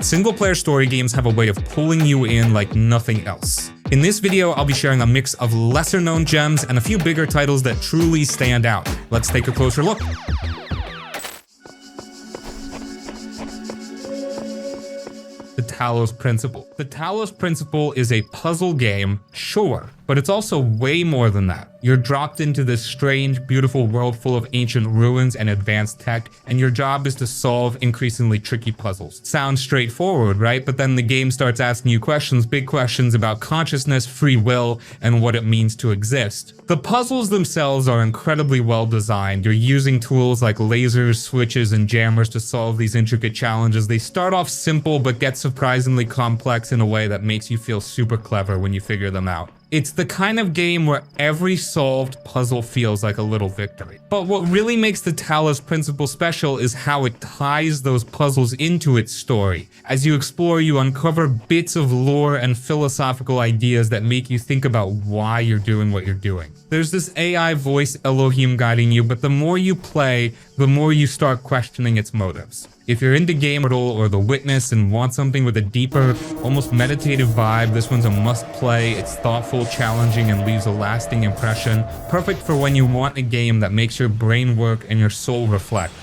Single-player story games have a way of pulling you in like nothing else. In this video, I'll be sharing a mix of lesser-known gems and a few bigger titles that truly stand out. Let's take a closer look. The Talos Principle. The Talos Principle is a puzzle game, sure, but it's also way more than that. You're dropped into this strange, beautiful world full of ancient ruins and advanced tech, and your job is to solve increasingly tricky puzzles. Sounds straightforward, right? But then the game starts asking you questions, big questions about consciousness, free will, and what it means to exist. The puzzles themselves are incredibly well designed. You're using tools like lasers, switches, and jammers to solve these intricate challenges. They start off simple, but get surprisingly complex in a way that makes you feel super clever when you figure them out. It's the kind of game where every solved puzzle feels like a little victory. But what really makes the Talos Principle special is how it ties those puzzles into its story. As you explore, you uncover bits of lore and philosophical ideas that make you think about why you're doing what you're doing. There's this AI voice Elohim guiding you, but the more you play, the more you start questioning its motives. If you're into Game Portal or The Witness and want something with a deeper, almost meditative vibe, this one's a must-play. It's thoughtful, challenging, and leaves a lasting impression. Perfect for when you want a game that makes your brain work and your soul reflect.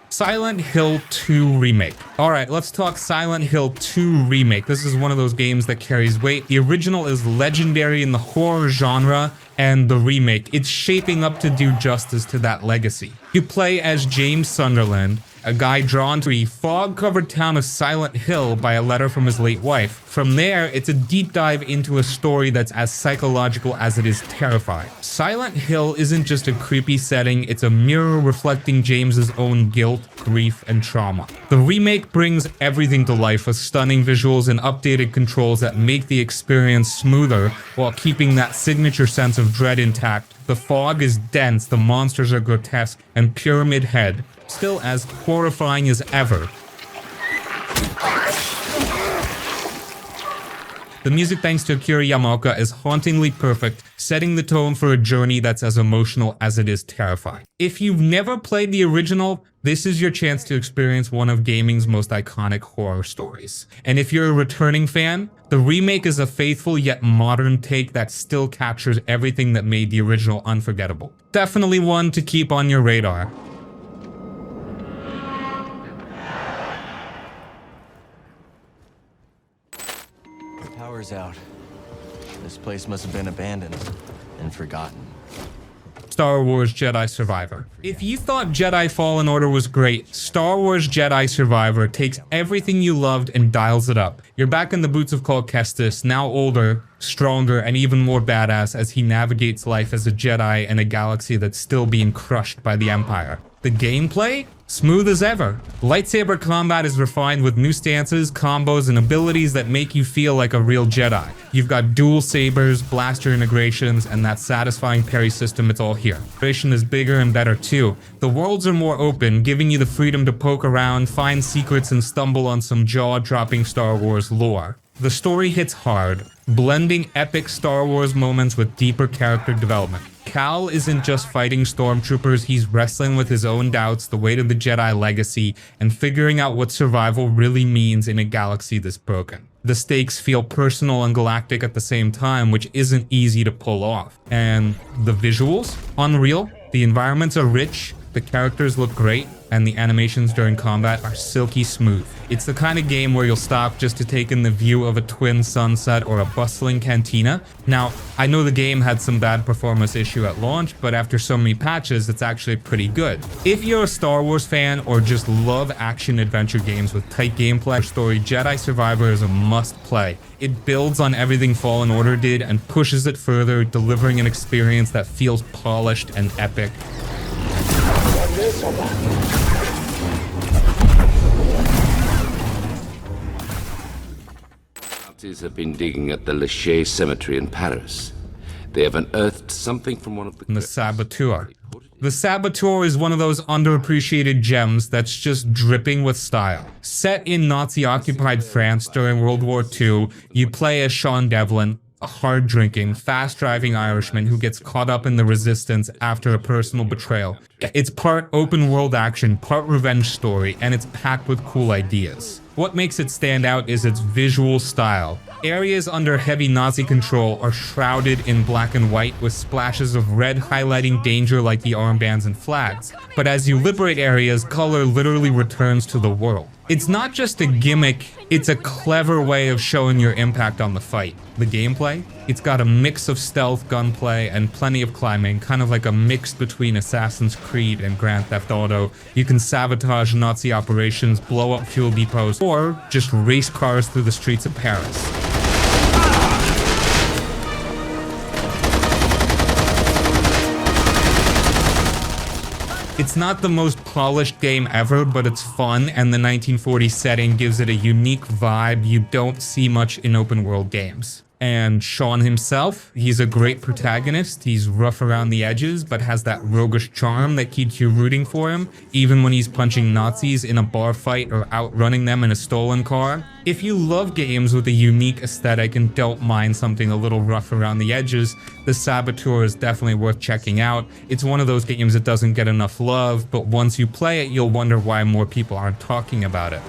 Silent Hill 2 Remake. Alright, let's talk Silent Hill 2 Remake. This is one of those games that carries weight. The original is legendary in the horror genre, and the remake, it's shaping up to do justice to that legacy. You play as James Sunderland, a guy drawn to the fog-covered town of Silent Hill by a letter from his late wife. From there, it's a deep dive into a story that's as psychological as it is terrifying. Silent Hill isn't just a creepy setting, it's a mirror reflecting James's own guilt, grief, and trauma. The remake brings everything to life with stunning visuals and updated controls that make the experience smoother while keeping that signature sense of dread intact. The fog is dense, the monsters are grotesque, and Pyramid Head, still as horrifying as ever. The music, thanks to Akira Yamaoka, is hauntingly perfect, setting the tone for a journey that's as emotional as it is terrifying. If you've never played the original, this is your chance to experience one of gaming's most iconic horror stories. And if you're a returning fan, the remake is a faithful yet modern take that still captures everything that made the original unforgettable. Definitely one to keep on your radar. Power's out. This place must have been abandoned and forgotten. Star Wars Jedi Survivor. If you thought Jedi Fallen Order was great, Star Wars Jedi Survivor takes everything you loved and dials it up. You're back in the boots of Cal Kestis, now older, stronger, and even more badass as he navigates life as a Jedi in a galaxy that's still being crushed by the Empire. The gameplay? Smooth as ever. Lightsaber combat is refined with new stances, combos, and abilities that make you feel like a real Jedi. You've got dual sabers, blaster integrations, and that satisfying parry system, it's all here. Exploration is bigger and better too. The worlds are more open, giving you the freedom to poke around, find secrets, and stumble on some jaw-dropping Star Wars lore. The story hits hard, blending epic Star Wars moments with deeper character development. Cal isn't just fighting stormtroopers, he's wrestling with his own doubts, the weight of the Jedi legacy, and figuring out what survival really means in a galaxy this broken. The stakes feel personal and galactic at the same time, which isn't easy to pull off. And the visuals? Unreal. The environments are rich, the characters look great, and the animations during combat are silky smooth. It's the kind of game where you'll stop just to take in the view of a twin sunset or a bustling cantina. Now, I know the game had some bad performance issue at launch, but after so many patches, it's actually pretty good. If you're a Star Wars fan or just love action-adventure games with tight gameplay story, Jedi Survivor is a must-play. It builds on everything Fallen Order did and pushes it further, delivering an experience that feels polished and epic. Nazis have been digging at the Lachaise Cemetery in Paris. They have unearthed something from one of the Saboteur. The Saboteur is one of those underappreciated gems that's just dripping with style. Set in Nazi-occupied France during World War II, you play as Sean Devlin, a hard-drinking, fast-driving Irishman who gets caught up in the resistance after a personal betrayal. It's part open-world action, part revenge story, and it's packed with cool ideas. What makes it stand out is its visual style. Areas under heavy Nazi control are shrouded in black and white with splashes of red highlighting danger like the armbands and flags. But as you liberate areas, color literally returns to the world. It's not just a gimmick, it's a clever way of showing your impact on the fight. The gameplay? It's got a mix of stealth, gunplay, and plenty of climbing, kind of like a mix between Assassin's Creed and Grand Theft Auto. You can sabotage Nazi operations, blow up fuel depots, or just race cars through the streets of Paris. It's not the most polished game ever, but it's fun, and the 1940s setting gives it a unique vibe you don't see much in open world games. And Sean himself, he's a great protagonist. He's rough around the edges, but has that roguish charm that keeps you rooting for him, even when he's punching Nazis in a bar fight or outrunning them in a stolen car. If you love games with a unique aesthetic and don't mind something a little rough around the edges, the Saboteur is definitely worth checking out. It's one of those games that doesn't get enough love, but once you play it, you'll wonder why more people aren't talking about it.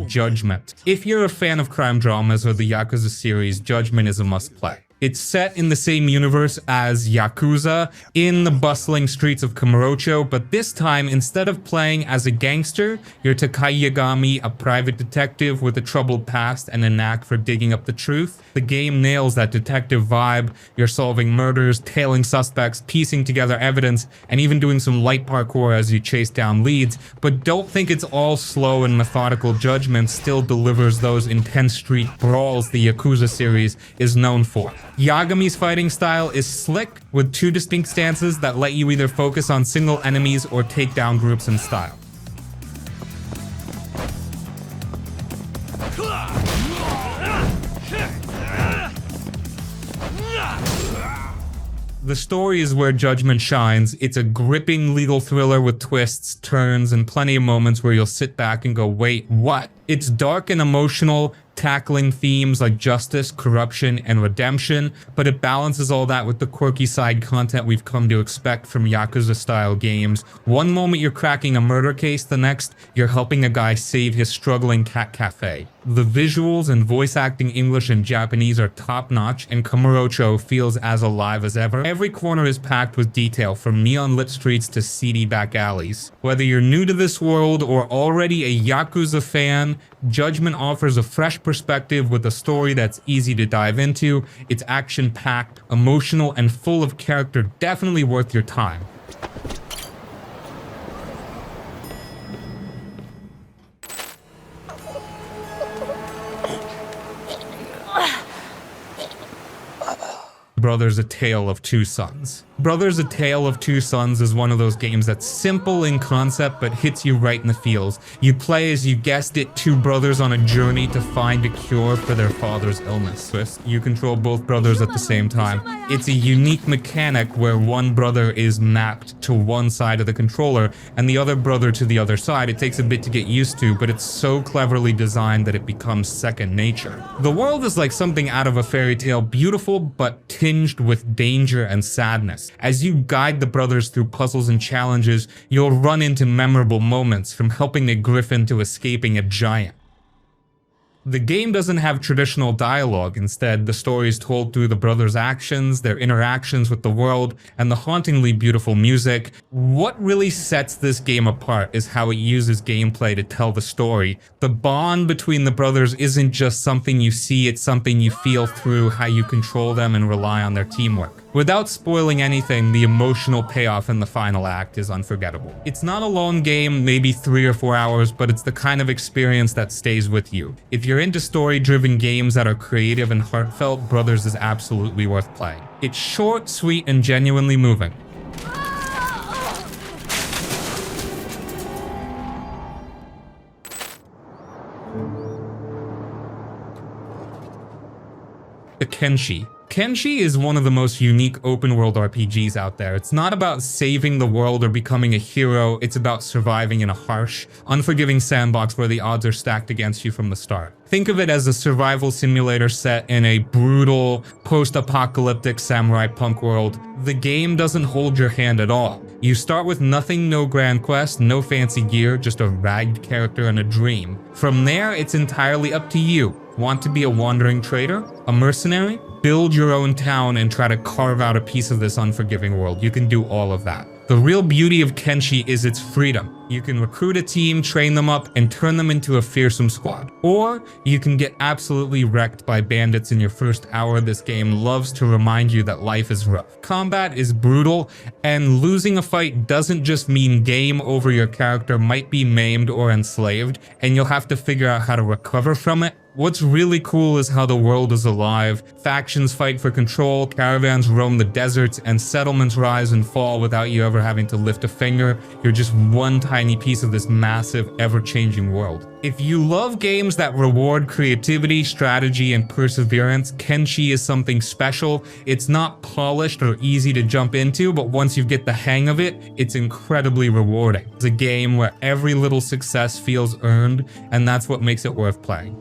Judgment. If you're a fan of crime dramas or the Yakuza series, Judgment is a must-play. It's set in the same universe as Yakuza, in the bustling streets of Kamurocho, but this time, instead of playing as a gangster, you're Takai Yagami, a private detective with a troubled past and a knack for digging up the truth. The game nails that detective vibe. You're solving murders, tailing suspects, piecing together evidence, and even doing some light parkour as you chase down leads. But don't think it's all slow and methodical. Judgment still delivers those intense street brawls the Yakuza series is known for. Yagami's fighting style is slick, with two distinct stances that let you either focus on single enemies or take down groups in style. The story is where Judgment shines. It's a gripping legal thriller with twists, turns, and plenty of moments where you'll sit back and go, wait, what? It's dark and emotional, tackling themes like justice, corruption, and redemption, but it balances all that with the quirky side content we've come to expect from Yakuza-style games. One moment you're cracking a murder case, the next you're helping a guy save his struggling cat cafe. The visuals and voice acting English and Japanese are top-notch, and Kamurocho feels as alive as ever. Every corner is packed with detail, from neon-lit streets to seedy back alleys. Whether you're new to this world or already a Yakuza fan, Judgment offers a fresh perspective with a story that's easy to dive into. It's action-packed, emotional, and full of character, definitely worth your time. Brothers: A Tale of Two Sons. Brothers: A Tale of Two Sons is one of those games that's simple in concept but hits you right in the feels. You play, as you guessed it, two brothers on a journey to find a cure for their father's illness. You control both brothers at the same time. It's a unique mechanic where one brother is mapped to one side of the controller and the other brother to the other side. It takes a bit to get used to, but it's so cleverly designed that it becomes second nature. The world is like something out of a fairy tale, beautiful but tinged with danger and sadness. As you guide the brothers through puzzles and challenges, you'll run into memorable moments, from helping the griffin to escaping a giant. The game doesn't have traditional dialogue. Instead, the story is told through the brothers' actions, their interactions with the world, and the hauntingly beautiful music. What really sets this game apart is how it uses gameplay to tell the story. The bond between the brothers isn't just something you see, it's something you feel through how you control them and rely on their teamwork. Without spoiling anything, the emotional payoff in the final act is unforgettable. It's not a long game, maybe 3 or 4 hours, but it's the kind of experience that stays with you. If you're into story-driven games that are creative and heartfelt, Brothers is absolutely worth playing. It's short, sweet, and genuinely moving. Kenshi. Kenshi is one of the most unique open-world RPGs out there. It's not about saving the world or becoming a hero, it's about surviving in a harsh, unforgiving sandbox where the odds are stacked against you from the start. Think of it as a survival simulator set in a brutal, post-apocalyptic samurai punk world. The game doesn't hold your hand at all. You start with nothing, no grand quest, no fancy gear, just a ragged character and a dream. From there, it's entirely up to you. Want to be a wandering trader? A mercenary? Build your own town and try to carve out a piece of this unforgiving world. You can do all of that. The real beauty of Kenshi is its freedom. You can recruit a team, train them up, and turn them into a fearsome squad. Or you can get absolutely wrecked by bandits in your first hour. This game loves to remind you that life is rough. Combat is brutal, and losing a fight doesn't just mean game over. Your character might be maimed or enslaved, and you'll have to figure out how to recover from it. What's really cool is how the world is alive. Factions fight for control, caravans roam the deserts, and settlements rise and fall without you ever having to lift a finger. You're just one tiny piece of this massive, ever-changing world. If you love games that reward creativity, strategy, and perseverance, Kenshi is something special. It's not polished or easy to jump into, but once you get the hang of it, it's incredibly rewarding. It's a game where every little success feels earned, and that's what makes it worth playing.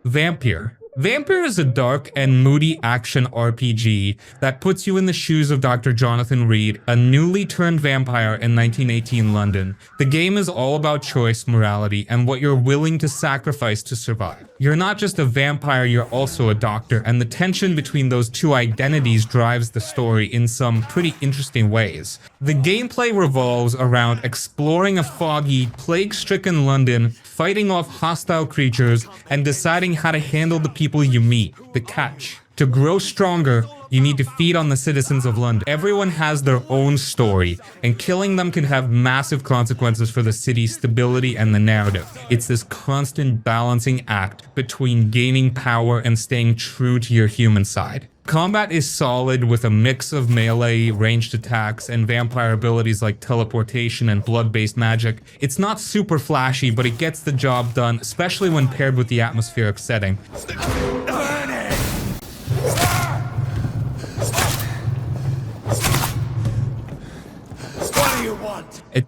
Vampyr. Vampyr is a dark and moody action RPG that puts you in the shoes of Dr. Jonathan Reed, a newly turned vampire in 1918 London. The game is all about choice, morality, and what you're willing to sacrifice to survive. You're not just a vampire, you're also a doctor, and the tension between those two identities drives the story in some pretty interesting ways. The gameplay revolves around exploring a foggy, plague-stricken London, fighting off hostile creatures, and deciding how to handle the people you meet. The catch: to grow stronger, you need to feed on the citizens of London. Everyone has their own story, and killing them can have massive consequences for the city's stability and the narrative. It's this constant balancing act between gaining power and staying true to your human side. Combat is solid with a mix of melee, ranged attacks, and vampire abilities like teleportation and blood-based magic. It's not super flashy, but it gets the job done, especially when paired with the atmospheric setting.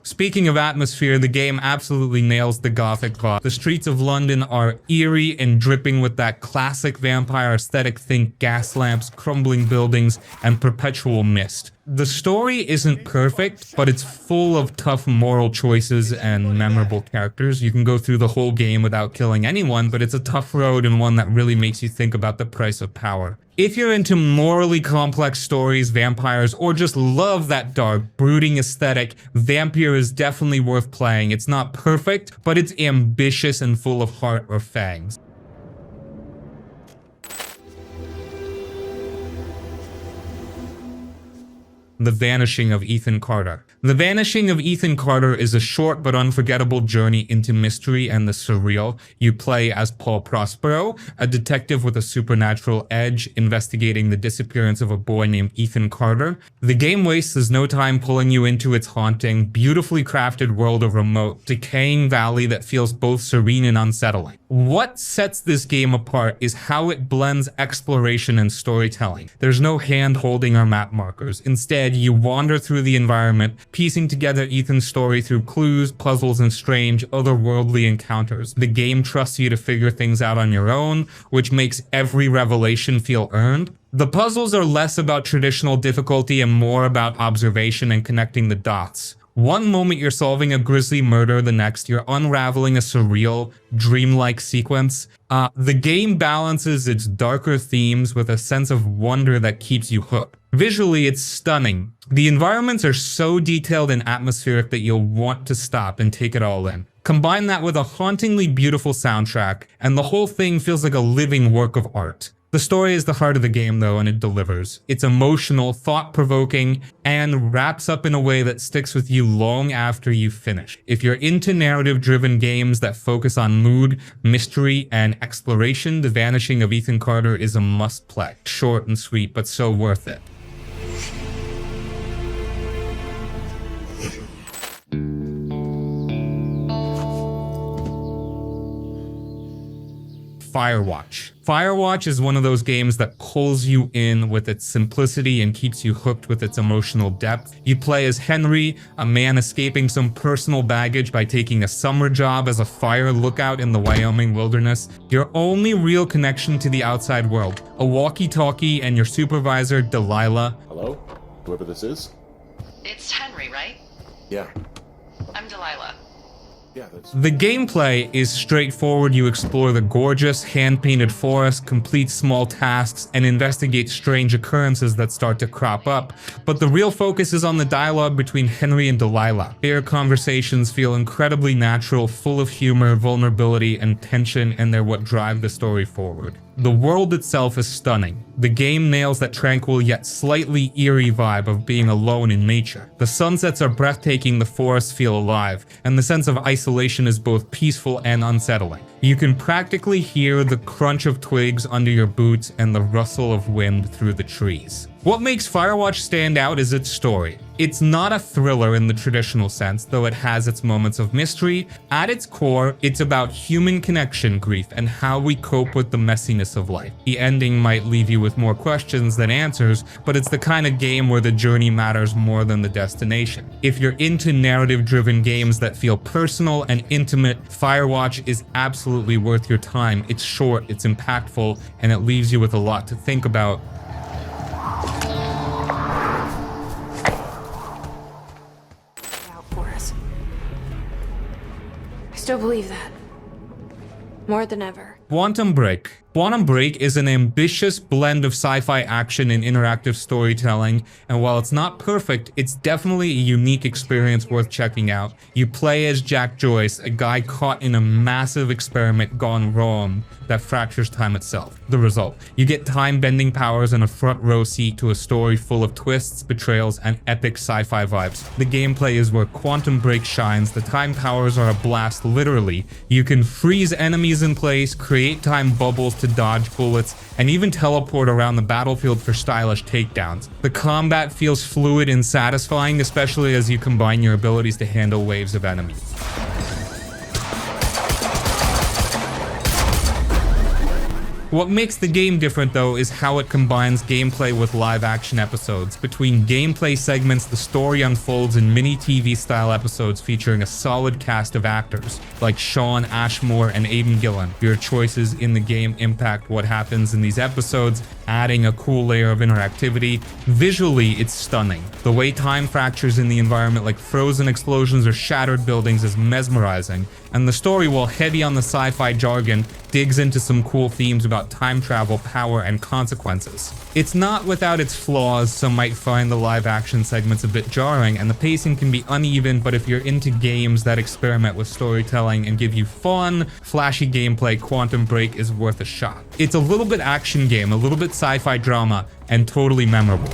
Speaking of atmosphere, the game absolutely nails the gothic vibe. The streets of London are eerie and dripping with that classic vampire aesthetic. Think gas lamps, crumbling buildings, and perpetual mist. The story isn't perfect, but it's full of tough moral choices and memorable characters. You can go through the whole game without killing anyone, but it's a tough road and one that really makes you think about the price of power. If you're into morally complex stories, vampires, or just love that dark, brooding aesthetic, Vampyr is definitely worth playing. It's not perfect, but it's ambitious and full of heart or fangs. The Vanishing of Ethan Carter. The Vanishing of Ethan Carter is a short but unforgettable journey into mystery and the surreal. You play as Paul Prospero, a detective with a supernatural edge, investigating the disappearance of a boy named Ethan Carter. The game wastes no time pulling you into its haunting, beautifully crafted world of remote, decaying valley that feels both serene and unsettling. What sets this game apart is how it blends exploration and storytelling. There's no hand-holding or map markers. Instead, you wander through the environment, piecing together Ethan's story through clues, puzzles, and strange, otherworldly encounters. The game trusts you to figure things out on your own, which makes every revelation feel earned. The puzzles are less about traditional difficulty and more about observation and connecting the dots. One moment you're solving a grisly murder, the next you're unraveling a surreal, dreamlike sequence. The game balances its darker themes with a sense of wonder that keeps you hooked. Visually, it's stunning. The environments are so detailed and atmospheric that you'll want to stop and take it all in. Combine that with a hauntingly beautiful soundtrack, and the whole thing feels like a living work of art. The story is the heart of the game though, and it delivers. It's emotional, thought-provoking, and wraps up in a way that sticks with you long after you finish. If you're into narrative-driven games that focus on mood, mystery, and exploration, The Vanishing of Ethan Carter is a must-play. Short and sweet, but so worth it. Firewatch. Firewatch is one of those games that pulls you in with its simplicity and keeps you hooked with its emotional depth. You play as Henry, a man escaping some personal baggage by taking a summer job as a fire lookout in the Wyoming wilderness. Your only real connection to the outside world, a walkie-talkie and your supervisor, Delilah. Hello? Whoever this is? It's Henry, right? Yeah. I'm Delilah. Yeah, that's... The gameplay is straightforward. You explore the gorgeous, hand-painted forest, complete small tasks, and investigate strange occurrences that start to crop up. But the real focus is on the dialogue between Henry and Delilah. Their conversations feel incredibly natural, full of humor, vulnerability, and tension, and they're what drive the story forward. The world itself is stunning. The game nails that tranquil yet slightly eerie vibe of being alone in nature. The sunsets are breathtaking, the forests feel alive, and the sense of isolation is both peaceful and unsettling. You can practically hear the crunch of twigs under your boots and the rustle of wind through the trees. What makes Firewatch stand out is its story. It's not a thriller in the traditional sense, though it has its moments of mystery. At its core, it's about human connection, grief, and how we cope with the messiness of life. The ending might leave you with more questions than answers, but it's the kind of game where the journey matters more than the destination. If you're into narrative-driven games that feel personal and intimate, Firewatch is absolutely worth your time. It's short, it's impactful, and it leaves you with a lot to think about. Out for us. I still believe that. More than ever. Quantum Break. Quantum Break is an ambitious blend of sci-fi action and interactive storytelling, and while it's not perfect, it's definitely a unique experience worth checking out. You play as Jack Joyce, a guy caught in a massive experiment gone wrong that fractures time itself. The result, you get time-bending powers and a front-row seat to a story full of twists, betrayals, and epic sci-fi vibes. The gameplay is where Quantum Break shines. The time powers are a blast, literally. You can freeze enemies in place, create time bubbles to dodge bullets, and even teleport around the battlefield for stylish takedowns. The combat feels fluid and satisfying, especially as you combine your abilities to handle waves of enemies. What makes the game different though is how it combines gameplay with live action episodes. Between gameplay segments, the story unfolds in mini TV style episodes featuring a solid cast of actors like Sean Ashmore and Aidan Gillen. Your choices in the game impact what happens in these episodes, adding a cool layer of interactivity. Visually, it's stunning. The way time fractures in the environment, like frozen explosions or shattered buildings, is mesmerizing. And the story, while heavy on the sci-fi jargon, digs into some cool themes about time travel, power, and consequences. It's not without its flaws. Some might find the live action segments a bit jarring, and the pacing can be uneven, but if you're into games that experiment with storytelling and give you fun, flashy gameplay, Quantum Break is worth a shot. It's a little bit action game, a little bit sci-fi drama, and totally memorable.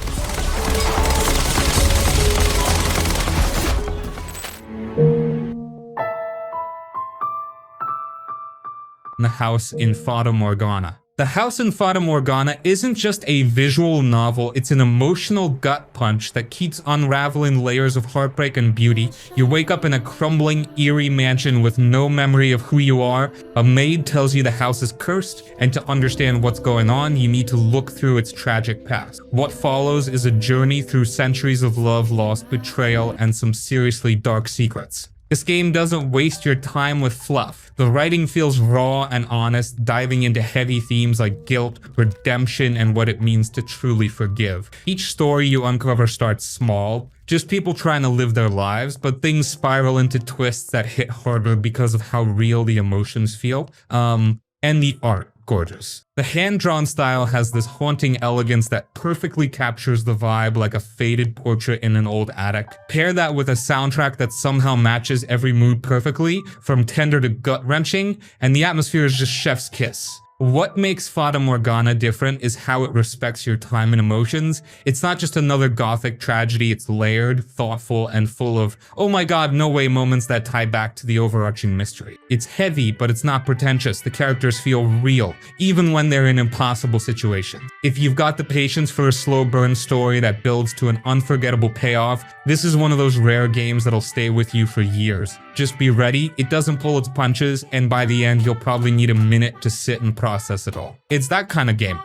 The House in Fata Morgana. The House in Fata Morgana isn't just a visual novel, it's an emotional gut punch that keeps unraveling layers of heartbreak and beauty. You wake up in a crumbling, eerie mansion with no memory of who you are. A maid tells you the house is cursed, and to understand what's going on, you need to look through its tragic past. What follows is a journey through centuries of love, loss, betrayal, and some seriously dark secrets. This game doesn't waste your time with fluff. The writing feels raw and honest, diving into heavy themes like guilt, redemption, and what it means to truly forgive. Each story you uncover starts small, just people trying to live their lives, but things spiral into twists that hit harder because of how real the emotions feel. And the art. Gorgeous. The hand-drawn style has this haunting elegance that perfectly captures the vibe like a faded portrait in an old attic. Pair that with a soundtrack that somehow matches every mood perfectly, from tender to gut-wrenching, and the atmosphere is just chef's kiss. What makes Fata Morgana different is how it respects your time and emotions. It's not just another gothic tragedy, it's layered, thoughtful, and full of oh my god, no way moments that tie back to the overarching mystery. It's heavy, but it's not pretentious. The characters feel real, even when they're in impossible situations. If you've got the patience for a slow burn story that builds to an unforgettable payoff, this is one of those rare games that'll stay with you for years. Just be ready, it doesn't pull its punches, and by the end you'll probably need a minute to sit and process it all. It's that kind of game.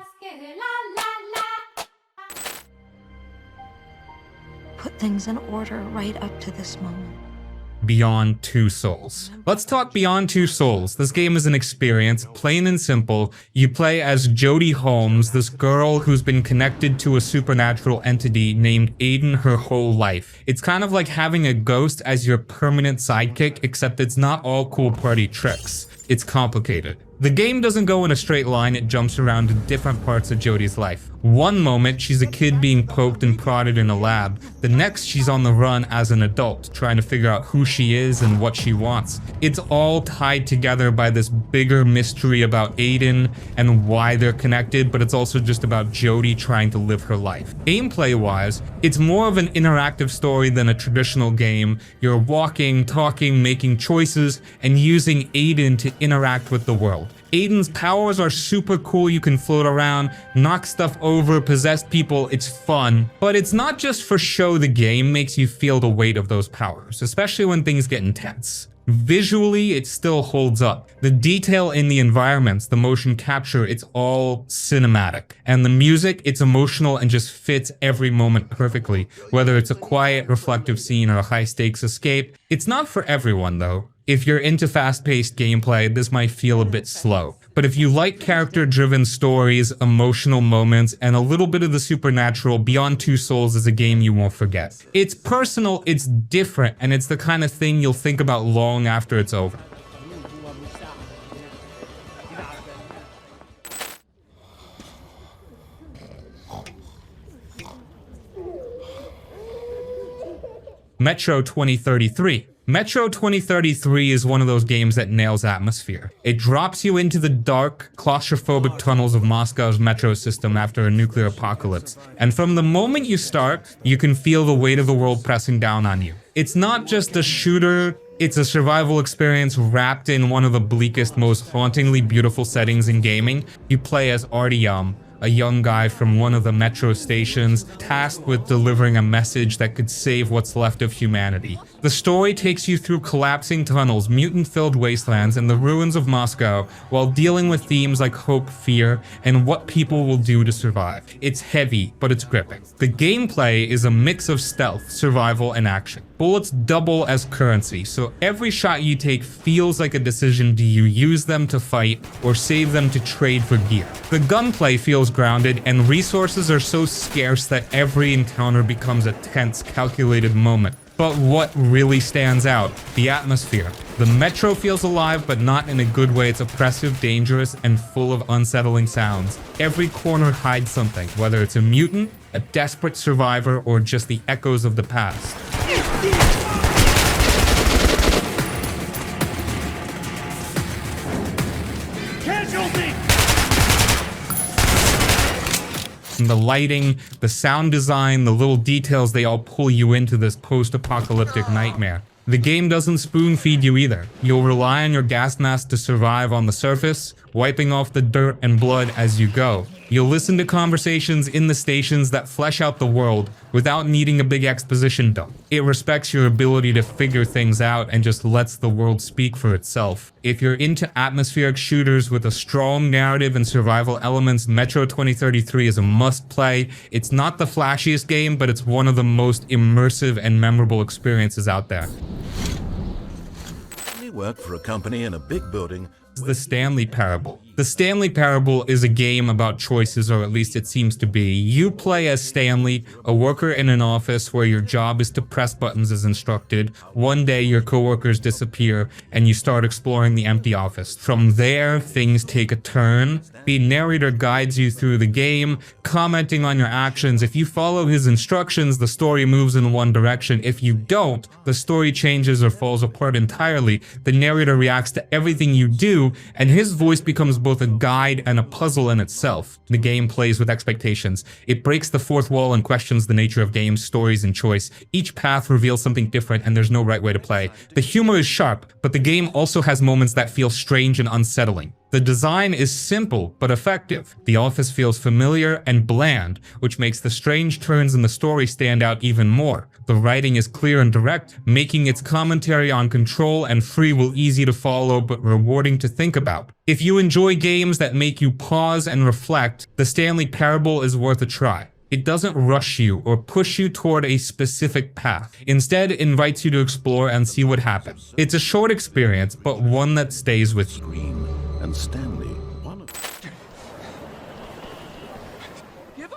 Put things in order right up to this moment. Beyond Two Souls. Let's talk Beyond Two Souls. This game is an experience, plain and simple. You play as Jodie Holmes, this girl who's been connected to a supernatural entity named Aiden her whole life. It's kind of like having a ghost as your permanent sidekick, except it's not all cool party tricks. It's complicated. The game doesn't go in a straight line, it jumps around to different parts of Jodie's life. One moment, she's a kid being poked and prodded in a lab. The next, she's on the run as an adult, trying to figure out who she is and what she wants. It's all tied together by this bigger mystery about Aiden and why they're connected, but it's also just about Jodie trying to live her life. Gameplay-wise, it's more of an interactive story than a traditional game. You're walking, talking, making choices, and using Aiden to interact with the world. Aiden's powers are super cool. You can float around, knock stuff over, possess people. It's fun, but it's not just for show. The game makes you feel the weight of those powers, especially when things get intense. Visually, it still holds up. The detail in the environments, the motion capture, it's all cinematic. And the music, it's emotional and just fits every moment perfectly. Whether it's a quiet, reflective scene or a high-stakes escape. It's not for everyone, though. If you're into fast-paced gameplay, this might feel a bit slow. But if you like character-driven stories, emotional moments, and a little bit of the supernatural, Beyond Two Souls is a game you won't forget. It's personal, it's different, and it's the kind of thing you'll think about long after it's over. Metro 2033. Metro 2033 is one of those games that nails atmosphere. It drops you into the dark, claustrophobic tunnels of Moscow's metro system after a nuclear apocalypse. And from the moment you start, you can feel the weight of the world pressing down on you. It's not just a shooter, it's a survival experience wrapped in one of the bleakest, most hauntingly beautiful settings in gaming. You play as Artyom, a young guy from one of the metro stations, tasked with delivering a message that could save what's left of humanity. The story takes you through collapsing tunnels, mutant-filled wastelands, and the ruins of Moscow, while dealing with themes like hope, fear, and what people will do to survive. It's heavy, but it's gripping. The gameplay is a mix of stealth, survival, and action. Bullets double as currency, so every shot you take feels like a decision. Do you use them to fight, or save them to trade for gear? The gunplay feels grounded, and resources are so scarce that every encounter becomes a tense, calculated moment. But what really stands out? The atmosphere. The metro feels alive, but not in a good way. It's oppressive, dangerous, and full of unsettling sounds. Every corner hides something, whether it's a mutant, a desperate survivor, or just the echoes of the past. The lighting, the sound design, the little details, they all pull you into this post-apocalyptic nightmare. The game doesn't spoon-feed you either. You'll rely on your gas mask to survive on the surface, wiping off the dirt and blood as you go. You'll listen to conversations in the stations that flesh out the world without needing a big exposition dump. It respects your ability to figure things out and just lets the world speak for itself. If you're into atmospheric shooters with a strong narrative and survival elements, Metro 2033 is a must-play. It's not the flashiest game, but it's one of the most immersive and memorable experiences out there. We work for a company in a big building. The Stanley Parable. The Stanley Parable is a game about choices, or at least it seems to be. You play as Stanley, a worker in an office where your job is to press buttons as instructed. One day your coworkers disappear and you start exploring the empty office. From there, things take a turn. The narrator guides you through the game, commenting on your actions. If you follow his instructions, the story moves in one direction. If you don't, the story changes or falls apart entirely. The narrator reacts to everything you do, and his voice becomes both a guide and a puzzle in itself. The game plays with expectations. It breaks the fourth wall and questions the nature of games, stories, and choice. Each path reveals something different, and there's no right way to play. The humor is sharp, but the game also has moments that feel strange and unsettling. The design is simple but effective. The office feels familiar and bland, which makes the strange turns in the story stand out even more. The writing is clear and direct, making its commentary on control and free will easy to follow but rewarding to think about. If you enjoy games that make you pause and reflect, the Stanley Parable is worth a try. It doesn't rush you or push you toward a specific path. Instead, it invites you to explore and see what happens. It's a short experience, but one that stays with you. And Stanley, one of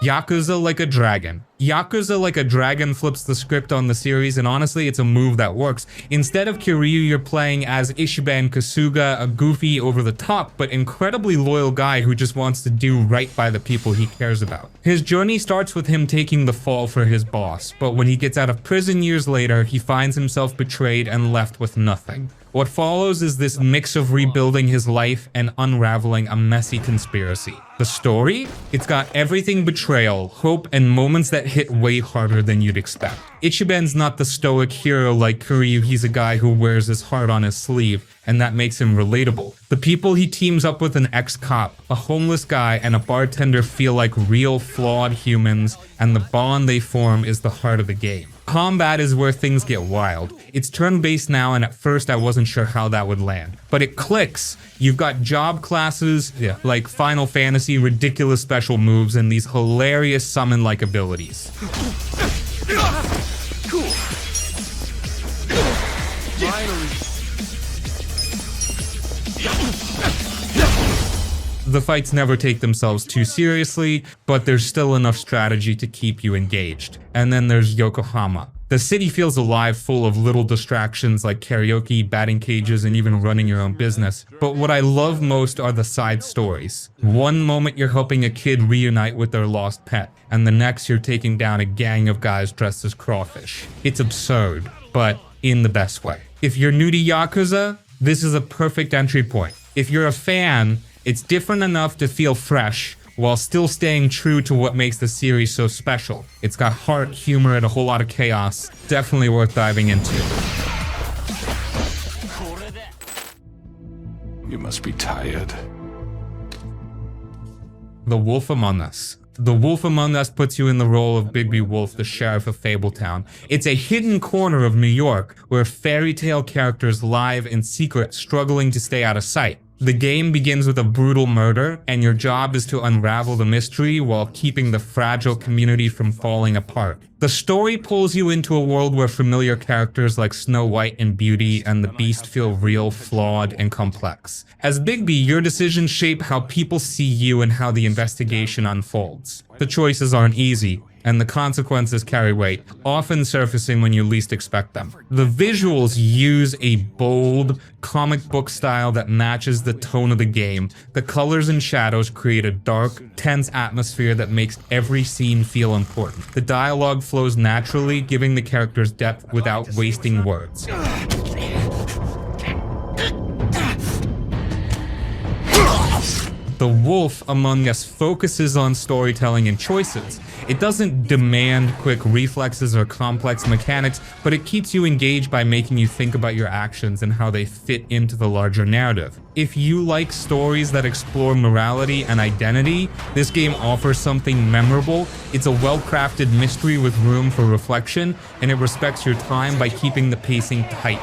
Yakuza Like a Dragon. Yakuza Like a Dragon flips the script on the series, and honestly, it's a move that works. Instead of Kiryu, you're playing as Ichiban Kasuga, a goofy, over-the-top, but incredibly loyal guy who just wants to do right by the people he cares about. His journey starts with him taking the fall for his boss, but when he gets out of prison years later, he finds himself betrayed and left with nothing. What follows is this mix of rebuilding his life and unraveling a messy conspiracy. The story? It's got everything betrayal, hope, and moments that hit way harder than you'd expect. Ichiban's not the stoic hero like Kiryu, he's a guy who wears his heart on his sleeve, and that makes him relatable. The people he teams up with, an ex-cop, a homeless guy, and a bartender feel like real flawed humans, and the bond they form is the heart of the game. Combat is where things get wild. It's turn-based now, and at first I wasn't sure how that would land. But it clicks. You've got job classes, like Final Fantasy, ridiculous special moves, and these hilarious summon-like abilities. Cool. Finally. The fights never take themselves too seriously, but there's still enough strategy to keep you engaged. And then there's Yokohama. The city feels alive, full of little distractions like karaoke, batting cages, and even running your own business. But what I love most are the side stories. One moment you're helping a kid reunite with their lost pet, and the next you're taking down a gang of guys dressed as crawfish. It's absurd, but in the best way. If you're new to Yakuza, this is a perfect entry point. If you're a fan, it's different enough to feel fresh, while still staying true to what makes the series so special. It's got heart, humor, and a whole lot of chaos. Definitely worth diving into. You must be tired. The Wolf Among Us. The Wolf Among Us puts you in the role of Bigby Wolf, the sheriff of Fabletown. It's a hidden corner of New York where fairy tale characters live in secret, struggling to stay out of sight. The game begins with a brutal murder, and your job is to unravel the mystery while keeping the fragile community from falling apart. The story pulls you into a world where familiar characters like Snow White and Beauty and the Beast feel real, flawed, and complex. As Bigby, your decisions shape how people see you and how the investigation unfolds. The choices aren't easy, and the consequences carry weight, often surfacing when you least expect them. The visuals use a bold, comic book style that matches the tone of the game. The colors and shadows create a dark, tense atmosphere that makes every scene feel important. The dialogue flows naturally, giving the characters depth without wasting words. The Wolf Among Us focuses on storytelling and choices. It doesn't demand quick reflexes or complex mechanics, but it keeps you engaged by making you think about your actions and how they fit into the larger narrative. If you like stories that explore morality and identity, this game offers something memorable. It's a well-crafted mystery with room for reflection, and it respects your time by keeping the pacing tight.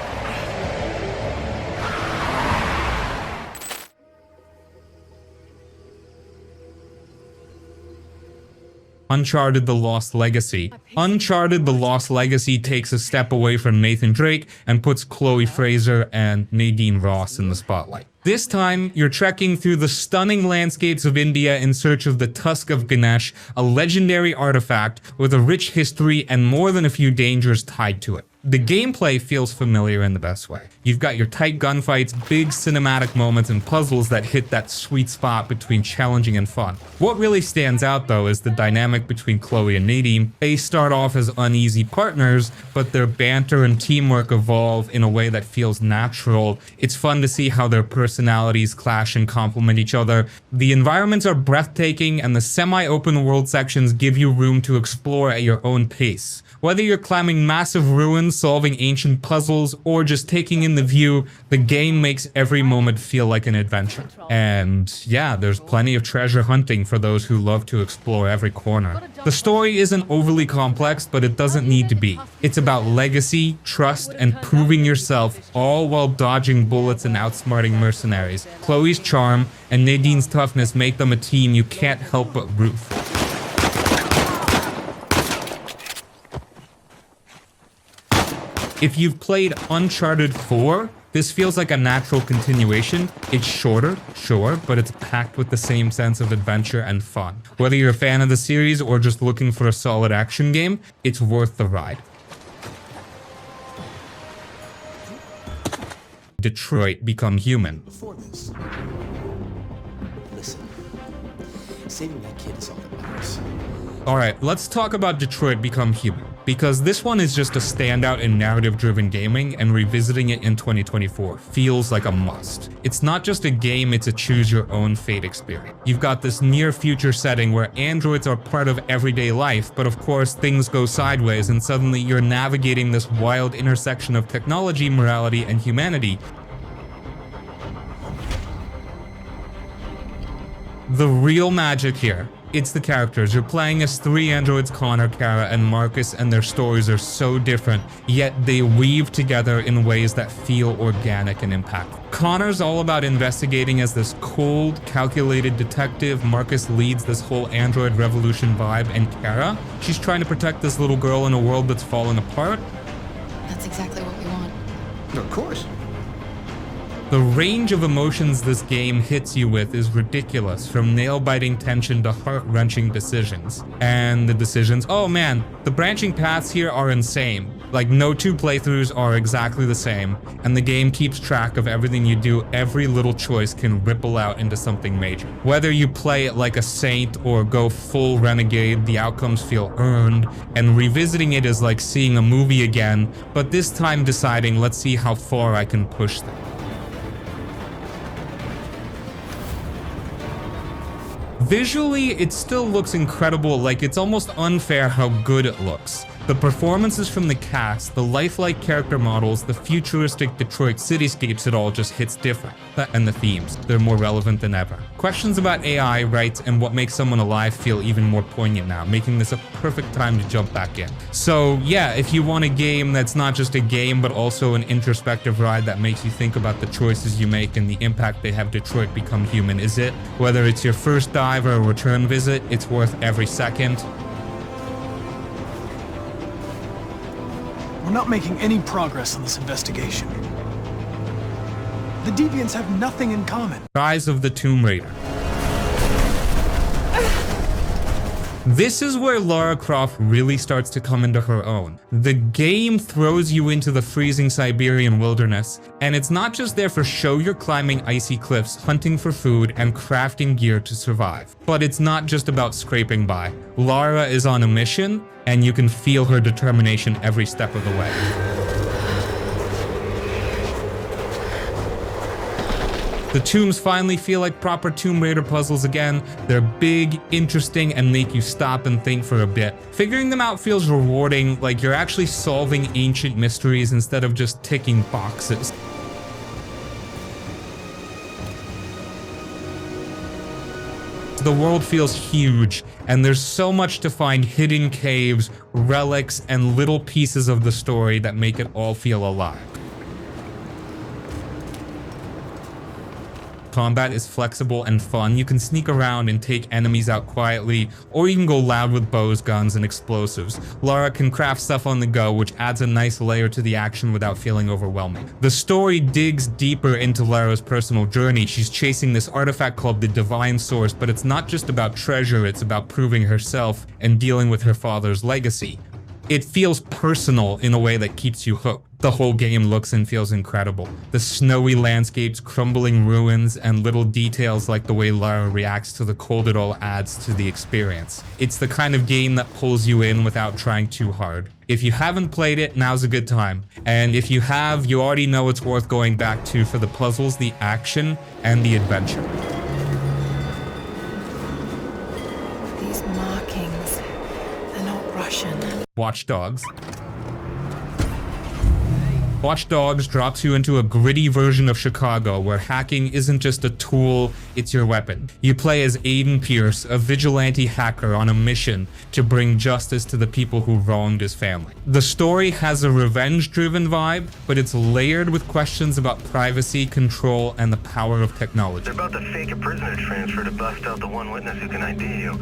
Uncharted The Lost Legacy. Uncharted The Lost Legacy takes a step away from Nathan Drake and puts Chloe Fraser and Nadine Ross in the spotlight. This time, you're trekking through the stunning landscapes of India in search of the Tusk of Ganesh, a legendary artifact with a rich history and more than a few dangers tied to it. The gameplay feels familiar in the best way. You've got your tight gunfights, big cinematic moments, and puzzles that hit that sweet spot between challenging and fun. What really stands out though is the dynamic between Chloe and Nadine. They start off as uneasy partners, but their banter and teamwork evolve in a way that feels natural. It's fun to see how their personalities clash and complement each other. The environments are breathtaking, and the semi-open world sections give you room to explore at your own pace. Whether you're climbing massive ruins fun solving ancient puzzles or just taking in the view, the game makes every moment feel like an adventure. And yeah, there's plenty of treasure hunting for those who love to explore every corner. The story isn't overly complex, but it doesn't need to be. It's about legacy, trust, and proving yourself, all while dodging bullets and outsmarting mercenaries. Chloe's charm and Nadine's toughness make them a team you can't help but root for. If you've played Uncharted 4, this feels like a natural continuation. It's shorter, sure, but it's packed with the same sense of adventure and fun. Whether you're a fan of the series or just looking for a solid action game, it's worth the ride. Detroit Become Human. Before this, listen, saving that kid is all that matters. Alright, let's talk about Detroit Become Human, because this one is just a standout in narrative-driven gaming, and revisiting it in 2024 feels like a must. It's not just a game, it's a choose-your-own-fate experience. You've got this near-future setting where androids are part of everyday life, but of course things go sideways and suddenly you're navigating this wild intersection of technology, morality, and humanity. The real magic here, it's the characters. You're playing as 3 androids, Connor, Kara, and Marcus, and their stories are so different, yet they weave together in ways that feel organic and impactful. Connor's all about investigating as this cold, calculated detective. Marcus leads this whole android revolution vibe, and Kara, she's trying to protect this little girl in a world that's falling apart. That's exactly what we want. Of course. The range of emotions this game hits you with is ridiculous, from nail-biting tension to heart-wrenching decisions. And the decisions, oh man, the branching paths here are insane. Like, no 2 playthroughs are exactly the same, and the game keeps track of everything you do. Every little choice can ripple out into something major. Whether you play it like a saint or go full renegade, the outcomes feel earned, and revisiting it is like seeing a movie again, but this time deciding, let's see how far I can push them. Visually, it still looks incredible, like it's almost unfair how good it looks. The performances from the cast, the lifelike character models, the futuristic Detroit cityscapes, it all just hits different. And the themes, they're more relevant than ever. Questions about AI, rights, and what makes someone alive feel even more poignant now, making this a perfect time to jump back in. So yeah, if you want a game that's not just a game, but also an introspective ride that makes you think about the choices you make and the impact they have, Detroit Become Human is it. Whether it's your first dive or a return visit, it's worth every second. We're not making any progress on this investigation. The Deviants have nothing in common. Rise of the Tomb Raider. This is where Lara Croft really starts to come into her own. The game throws you into the freezing Siberian wilderness, and it's not just there for show. You're climbing icy cliffs, hunting for food, and crafting gear to survive. But it's not just about scraping by. Lara is on a mission, and you can feel her determination every step of the way. The tombs finally feel like proper Tomb Raider puzzles again. They're big, interesting, and make you stop and think for a bit. Figuring them out feels rewarding, like you're actually solving ancient mysteries instead of just ticking boxes. The world feels huge, and there's so much to find: hidden caves, relics, and little pieces of the story that make it all feel alive. Combat is flexible and fun. You can sneak around and take enemies out quietly, or you can go loud with bows, guns, and explosives. Lara can craft stuff on the go, which adds a nice layer to the action without feeling overwhelming. The story digs deeper into Lara's personal journey. She's chasing this artifact called the Divine Source, but it's not just about treasure, it's about proving herself and dealing with her father's legacy. It feels personal in a way that keeps you hooked. The whole game looks and feels incredible. The snowy landscapes, crumbling ruins, and little details like the way Lara reacts to the cold, it all adds to the experience. It's the kind of game that pulls you in without trying too hard. If you haven't played it, now's a good time. And if you have, you already know it's worth going back to for the puzzles, the action, and the adventure. These markings, they're not Russian. Watch Dogs. Watch Dogs drops you into a gritty version of Chicago where hacking isn't just a tool, it's your weapon. You play as Aiden Pierce, a vigilante hacker on a mission to bring justice to the people who wronged his family. The story has a revenge-driven vibe, but it's layered with questions about privacy, control, and the power of technology. They're about to fake a prisoner transfer to bust out the one witness who can ID you.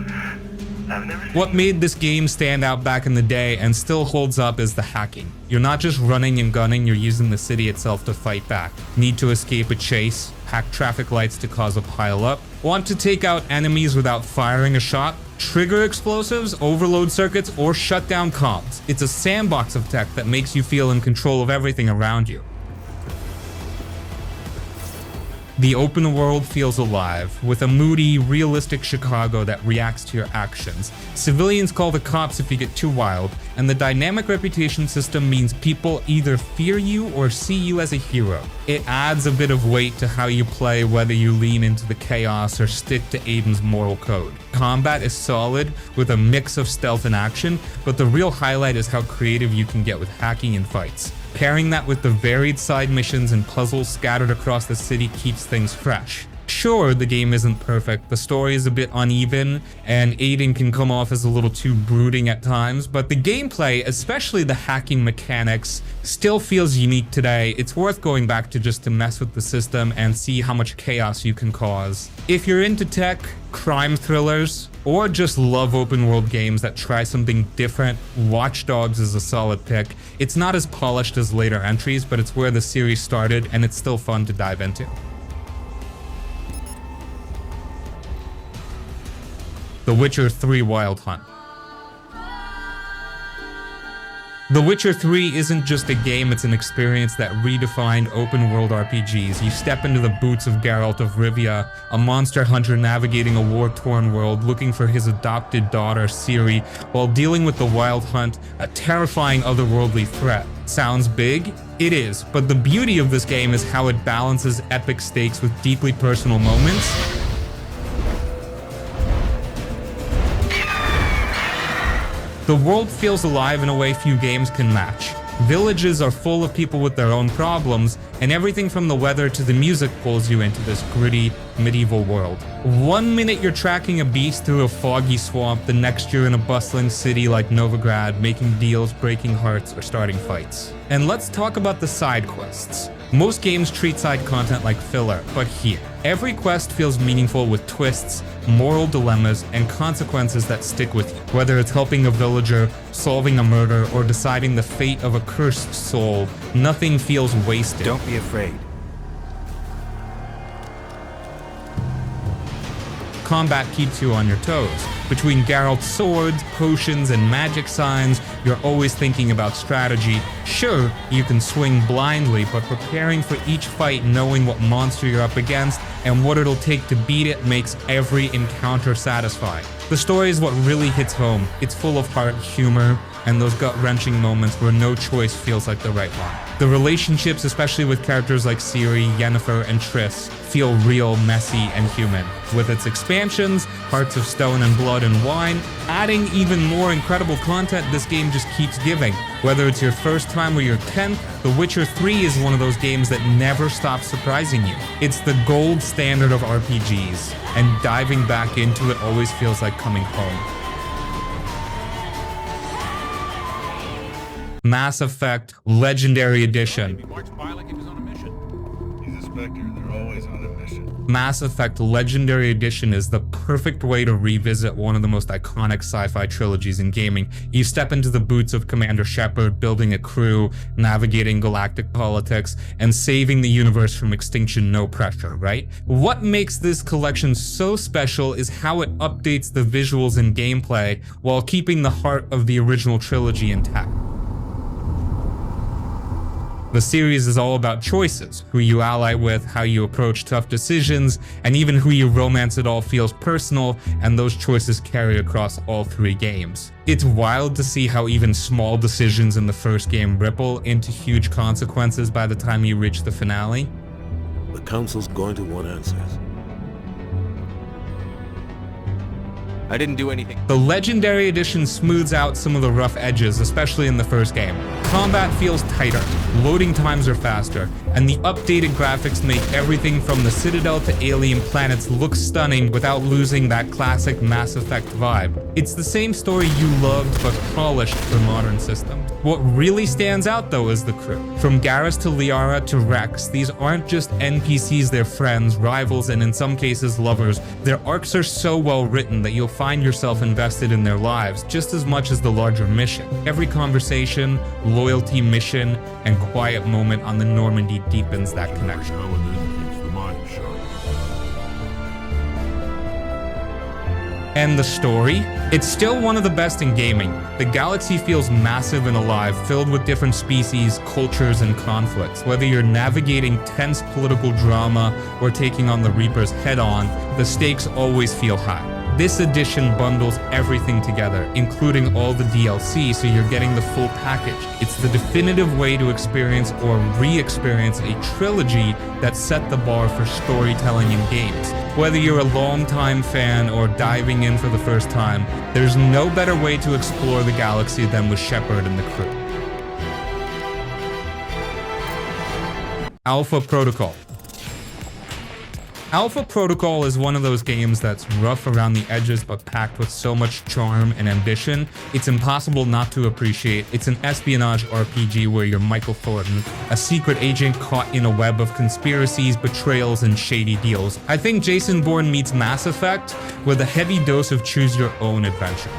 What made this game stand out back in the day and still holds up is the hacking. You're not just running and gunning, you're using the city itself to fight back. Need to escape a chase, hack traffic lights to cause a pile-up, want to take out enemies without firing a shot, trigger explosives, overload circuits, or shut down comms. It's a sandbox of tech that makes you feel in control of everything around you. The open world feels alive, with a moody, realistic Chicago that reacts to your actions. Civilians call the cops if you get too wild, and the dynamic reputation system means people either fear you or see you as a hero. It adds a bit of weight to how you play, whether you lean into the chaos or stick to Aiden's moral code. Combat is solid, with a mix of stealth and action, but the real highlight is how creative you can get with hacking and fights. Pairing that with the varied side missions and puzzles scattered across the city keeps things fresh. Sure, the game isn't perfect, the story is a bit uneven, and Aiden can come off as a little too brooding at times, but the gameplay, especially the hacking mechanics, still feels unique today. It's worth going back to just to mess with the system and see how much chaos you can cause. If you're into tech, crime thrillers, or just love open world games that try something different, Watch Dogs is a solid pick. It's not as polished as later entries, but it's where the series started and it's still fun to dive into. The Witcher 3 Wild Hunt. The Witcher 3 isn't just a game, it's an experience that redefined open-world RPGs. You step into the boots of Geralt of Rivia, a monster hunter navigating a war-torn world looking for his adopted daughter, Ciri, while dealing with the Wild Hunt, a terrifying otherworldly threat. Sounds big? It is, but the beauty of this game is how it balances epic stakes with deeply personal moments. The world feels alive in a way few games can match. Villages are full of people with their own problems, and everything from the weather to the music pulls you into this gritty, medieval world. One minute you're tracking a beast through a foggy swamp, the next you're in a bustling city like Novigrad, making deals, breaking hearts, or starting fights. And let's talk about the side quests. Most games treat side content like filler, but here, every quest feels meaningful with twists, moral dilemmas, and consequences that stick with you. Whether it's helping a villager, solving a murder, or deciding the fate of a cursed soul, nothing feels wasted. Don't be afraid. Combat keeps you on your toes. Between Geralt's swords, potions, and magic signs, you're always thinking about strategy. Sure, you can swing blindly, but preparing for each fight, knowing what monster you're up against, and what it'll take to beat it makes every encounter satisfying. The story is what really hits home. It's full of heart, humor, and those gut-wrenching moments where no choice feels like the right one. The relationships, especially with characters like Ciri, Yennefer, and Triss, feel real, messy, and human. With its expansions, Hearts of Stone and Blood and Wine, adding even more incredible content, this game just keeps giving. Whether it's your first time or your 10th, The Witcher 3 is one of those games that never stops surprising you. It's the gold standard of RPGs, and diving back into it always feels like coming home. Mass Effect Legendary Edition. Mass Effect Legendary Edition is the perfect way to revisit one of the most iconic sci-fi trilogies in gaming. You step into the boots of Commander Shepard, building a crew, navigating galactic politics, and saving the universe from extinction, no pressure, right? What makes this collection so special is how it updates the visuals and gameplay while keeping the heart of the original trilogy intact. The series is all about choices, who you ally with, how you approach tough decisions, and even who you romance. It all feels personal, and those choices carry across all three games. It's wild to see how even small decisions in the first game ripple into huge consequences by the time you reach the finale. The Council's going to want answers. I didn't do anything. The Legendary Edition smooths out some of the rough edges, especially in the first game. Combat feels tighter, loading times are faster, and the updated graphics make everything from the Citadel to alien planets look stunning without losing that classic Mass Effect vibe. It's the same story you loved but polished for modern systems. What really stands out though is the crew. From Garrus to Liara to Rex, these aren't just NPCs, they're friends, rivals, and in some cases lovers. Their arcs are so well written that you'll find yourself invested in their lives just as much as the larger mission. Every conversation, loyalty mission, and quiet moment on the Normandy deepens that connection. And the story? It's still one of the best in gaming. The galaxy feels massive and alive, filled with different species, cultures, and conflicts. Whether you're navigating tense political drama or taking on the Reapers head-on, the stakes always feel high. This edition bundles everything together, including all the DLC, so you're getting the full package. It's the definitive way to experience or re-experience a trilogy that set the bar for storytelling in games. Whether you're a long-time fan or diving in for the first time, there's no better way to explore the galaxy than with Shepard and the crew. Alpha Protocol. Alpha Protocol is one of those games that's rough around the edges but packed with so much charm and ambition, it's impossible not to appreciate. It's an espionage RPG where you're Michael Thornton, a secret agent caught in a web of conspiracies, betrayals, and shady deals. I think Jason Bourne meets Mass Effect with a heavy dose of choose your own adventure.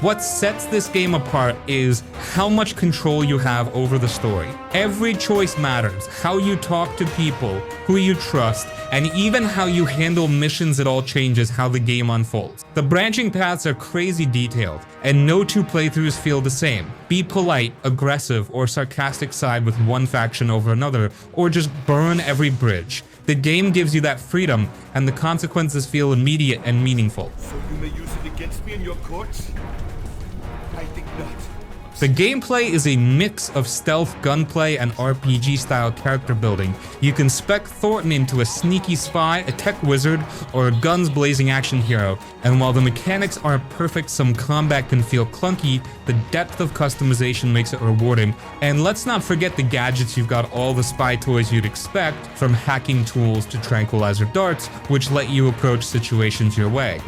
What sets this game apart is how much control you have over the story. Every choice matters. How you talk to people, who you trust, and even how you handle missions, it all changes how the game unfolds. The branching paths are crazy detailed, and no two playthroughs feel the same. Be polite, aggressive, or sarcastic side with one faction over another, or just burn every bridge. The game gives you that freedom, and the consequences feel immediate and meaningful. So you may use it against me in your courts? I think not. The gameplay is a mix of stealth gunplay and RPG-style character building. You can spec Thornton into a sneaky spy, a tech wizard, or a guns-blazing action hero. And while the mechanics aren't perfect, some combat can feel clunky, the depth of customization makes it rewarding. And let's not forget the gadgets. You've got all the spy toys you'd expect, from hacking tools to tranquilizer darts, which let you approach situations your way.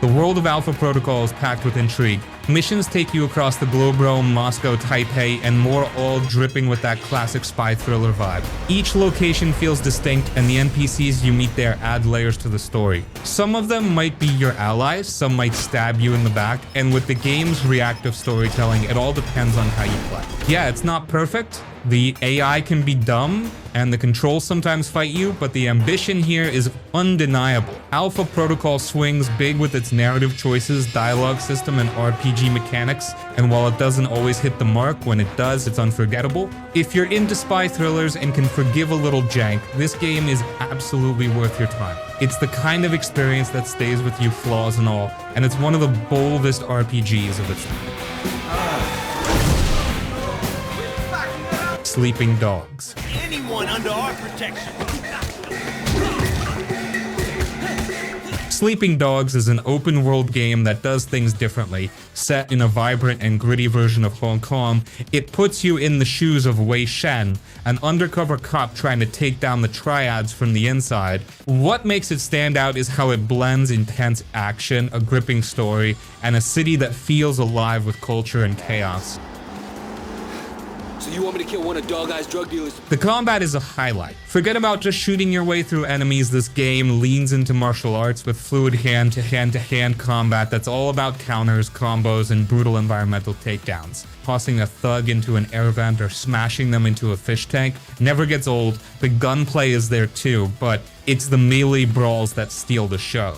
The world of Alpha Protocol is packed with intrigue. Missions take you across the globe, Rome, Moscow, Taipei, and more, all dripping with that classic spy thriller vibe. Each location feels distinct, and the NPCs you meet there add layers to the story. Some of them might be your allies, some might stab you in the back, and with the game's reactive storytelling, it all depends on how you play. Yeah, it's not perfect. The AI can be dumb, and the controls sometimes fight you, but the ambition here is undeniable. Alpha Protocol swings big with its narrative choices, dialogue system, and RPG mechanics, and while it doesn't always hit the mark, when it does, it's unforgettable. If you're into spy thrillers and can forgive a little jank, this game is absolutely worth your time. It's the kind of experience that stays with you, flaws and all, and it's one of the boldest RPGs of its time. Sleeping Dogs. Anyone under our protection. Sleeping Dogs is an open-world game that does things differently. Set in a vibrant and gritty version of Hong Kong, it puts you in the shoes of Wei Shen, an undercover cop trying to take down the triads from the inside. What makes it stand out is how it blends intense action, a gripping story, and a city that feels alive with culture and chaos. So you want me to kill one of Dog Eye's drug dealers? The combat is a highlight. Forget about just shooting your way through enemies. This game leans into martial arts with fluid hand-to-hand combat that's all about counters, combos, and brutal environmental takedowns. Tossing a thug into an air vent or smashing them into a fish tank never gets old. The gunplay is there too, but it's the melee brawls that steal the show.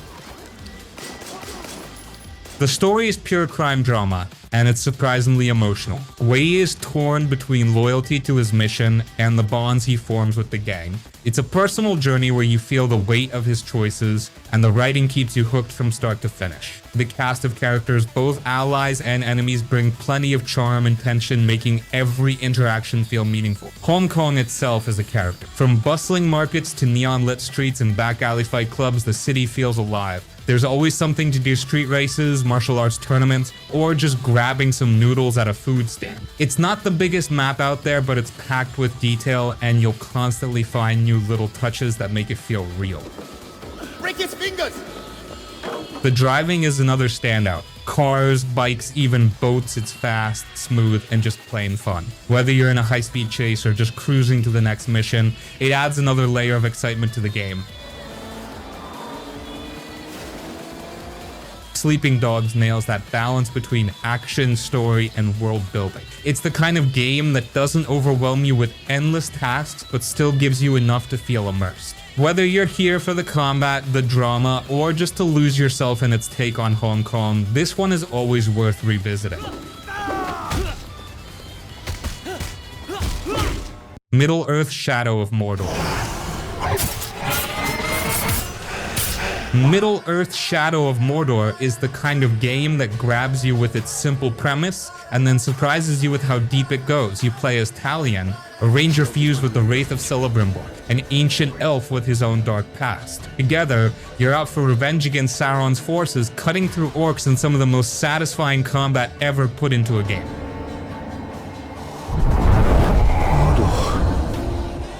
The story is pure crime drama, and it's surprisingly emotional. Wei is torn between loyalty to his mission and the bonds he forms with the gang. It's a personal journey where you feel the weight of his choices, and the writing keeps you hooked from start to finish. The cast of characters, both allies and enemies, bring plenty of charm and tension, making every interaction feel meaningful. Hong Kong itself is a character. From bustling markets to neon-lit streets and back alley fight clubs, the city feels alive. There's always something to do: street races, martial arts tournaments, or just grabbing some noodles at a food stand. It's not the biggest map out there, but it's packed with detail, and you'll constantly find new little touches that make it feel real. Break his fingers! The driving is another standout. Cars, bikes, even boats, it's fast, smooth, and just plain fun. Whether you're in a high-speed chase or just cruising to the next mission, it adds another layer of excitement to the game. Sleeping Dogs nails that balance between action, story, and world building. It's the kind of game that doesn't overwhelm you with endless tasks, but still gives you enough to feel immersed. Whether you're here for the combat, the drama, or just to lose yourself in its take on Hong Kong, this one is always worth revisiting. Middle-earth: Shadow of Mordor. Middle-earth: Shadow of Mordor is the kind of game that grabs you with its simple premise and then surprises you with how deep it goes. You play as Talion, a ranger fused with the Wraith of Celebrimbor, an ancient elf with his own dark past. Together, you're out for revenge against Sauron's forces, cutting through orcs in some of the most satisfying combat ever put into a game.